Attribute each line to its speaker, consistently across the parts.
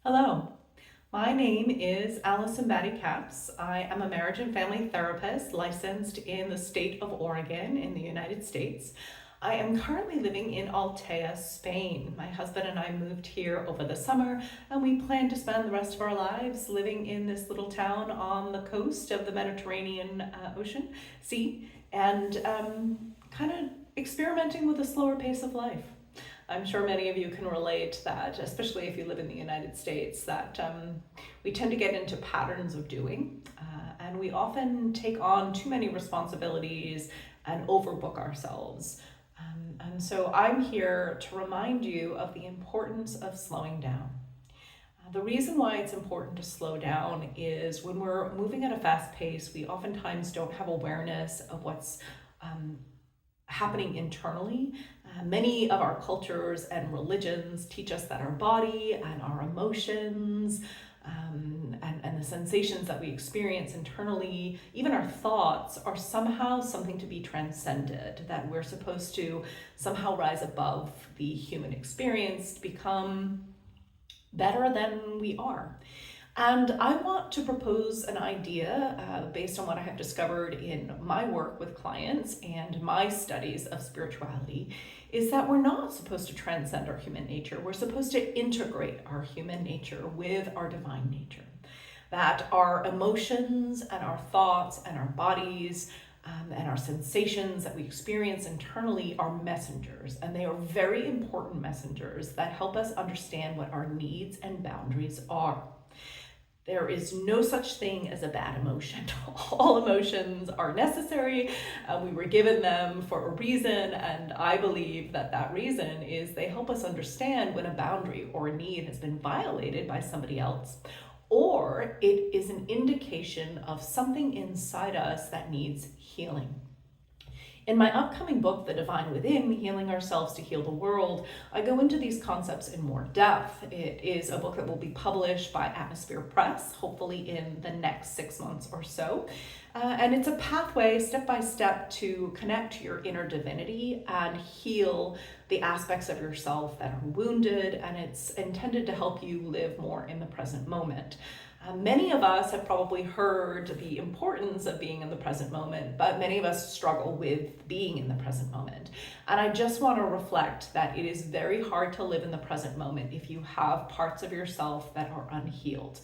Speaker 1: Hello, my name is Allison Batty Capps. I am a marriage and family therapist licensed in the state of Oregon in the United States. I am currently living in Altea, Spain. My husband and I moved here over the summer, and we plan to spend the rest of our lives living in this little town on the coast of the Mediterranean Ocean Sea, and kind of experimenting with a slower pace of life. I'm sure many of you can relate that, especially if you live in the United States, that we tend to get into patterns of doing, and we often take on too many responsibilities and overbook ourselves. And so I'm here to remind you of the importance of slowing down. The reason why it's important to slow down is when we're moving at a fast pace, we oftentimes don't have awareness of what's happening internally. Many of our cultures and religions teach us that our body and our emotions and the sensations that we experience internally, even our thoughts, are somehow something to be transcended, that we're supposed to somehow rise above the human experience, to become better than we are. And I want to propose an idea based on what I have discovered in my work with clients and my studies of spirituality, is that we're not supposed to transcend our human nature. We're supposed to integrate our human nature with our divine nature. That our emotions and our thoughts and our bodies and our sensations that we experience internally are messengers, and they are very important messengers that help us understand what our needs and boundaries are. There is no such thing as a bad emotion. All emotions are necessary. We were given them for a reason, and I believe that that reason is they help us understand when a boundary or a need has been violated by somebody else, or it is an indication of something inside us that needs healing. In my upcoming book, The Divine Within, Healing Ourselves to Heal the World, I go into these concepts in more depth. It is a book that will be published by Atmosphere Press, hopefully in the next 6 months or so. And it's a pathway, step by step, to connect to your inner divinity and heal the aspects of yourself that are wounded, and it's intended to help you live more in the present moment. Many of us have probably heard the importance of being in the present moment, but many of us struggle with being in the present moment. And I just want to reflect that it is very hard to live in the present moment if you have parts of yourself that are unhealed.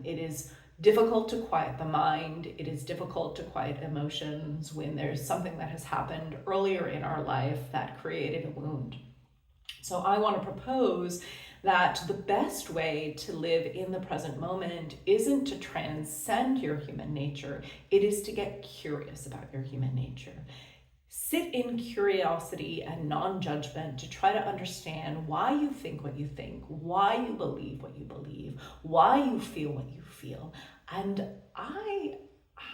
Speaker 1: It is difficult to quiet the mind. It is difficult to quiet emotions when there's something that has happened earlier in our life that created a wound. So I want to propose that the best way to live in the present moment isn't to transcend your human nature, it is to get curious about your human nature. Sit in curiosity and non-judgment to try to understand why you think what you think, why you believe what you believe, why you feel what you feel. And I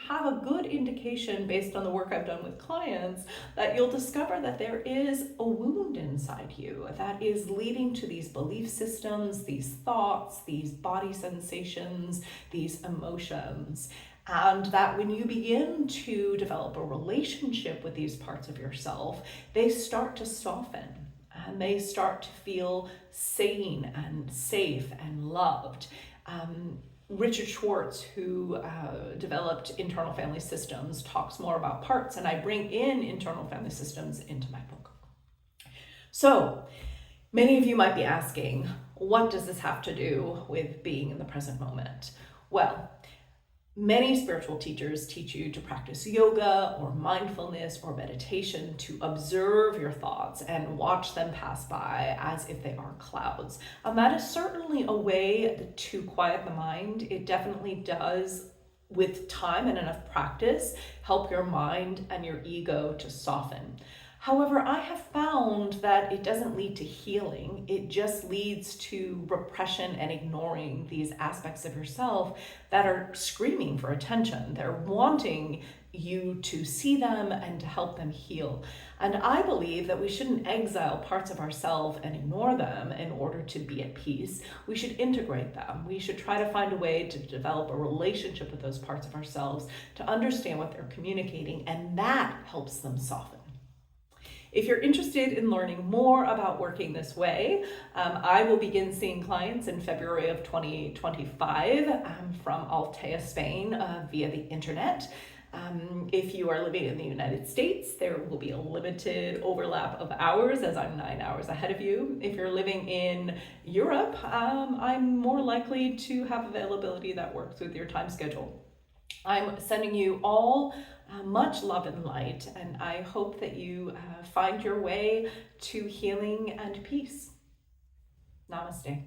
Speaker 1: have a good indication based on the work I've done with clients that you'll discover that there is a wound inside you that is leading to these belief systems, these thoughts, these body sensations, these emotions. And that when you begin to develop a relationship with these parts of yourself, they start to soften and they start to feel sane and safe and loved. Richard Schwartz, who developed internal family systems, talks more about parts, and I bring in internal family systems into my book. So many of you might be asking, what does this have to do with being in the present moment? Well, many spiritual teachers teach you to practice yoga or mindfulness or meditation to observe your thoughts and watch them pass by as if they are clouds. And that is certainly a way to quiet the mind. It definitely does, with time and enough practice, help your mind and your ego to soften. However, I have found that it doesn't lead to healing. It just leads to repression and ignoring these aspects of yourself that are screaming for attention. They're wanting you to see them and to help them heal. And I believe that we shouldn't exile parts of ourselves and ignore them in order to be at peace. We should integrate them. We should try to find a way to develop a relationship with those parts of ourselves to understand what they're communicating, and that helps them soften. If you're interested in learning more about working this way, I will begin seeing clients in February of 2025 from Altea, Spain via the internet. If you are living in the United States, there will be a limited overlap of hours as I'm 9 hours ahead of you. If you're living in Europe, I'm more likely to have availability that works with your time schedule. I'm sending you all much love and light, and I hope that you find your way to healing and peace. Namaste.